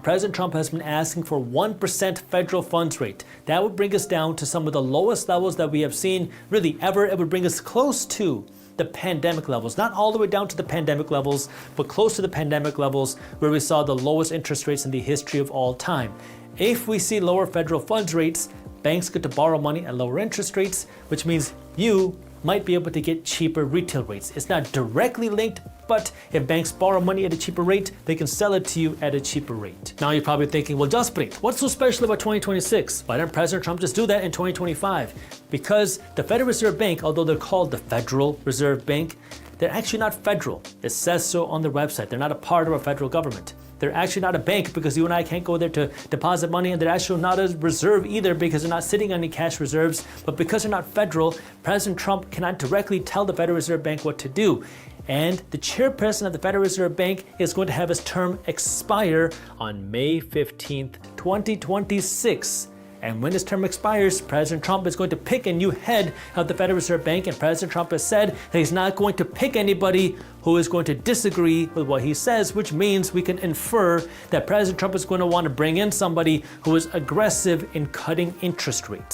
President Trump has been asking for 1% federal funds rate. That would bring us down to some of the lowest levels that we have seen really ever. It would bring us close to the pandemic levels, not all the way down to the pandemic levels, but close to the pandemic levels where we saw the lowest interest rates in the history of all time. If we see lower federal funds rates, banks get to borrow money at lower interest rates, which means you might be able to get cheaper retail rates. It's not directly linked, but if banks borrow money at a cheaper rate, they can sell it to you at a cheaper rate. Now you're probably thinking, well, Jaspreet, what's so special about 2026? Why didn't President Trump just do that in 2025? Because the Federal Reserve Bank, although they're called the Federal Reserve Bank, they're actually not federal. It says so on their website. They're not a part of our federal government. They're actually not a bank because you and I can't go there to deposit money, and they're actually not a reserve either because they're not sitting on any cash reserves. But because they're not federal, President Trump cannot directly tell the Federal Reserve Bank what to do. And the chairperson of the Federal Reserve Bank is going to have his term expire on May 15th, 2026. And when his term expires, President Trump is going to pick a new head of the Federal Reserve Bank, and President Trump has said that he's not going to pick anybody who is going to disagree with what he says, which means we can infer that President Trump is going to want to bring in somebody who is aggressive in cutting interest rates.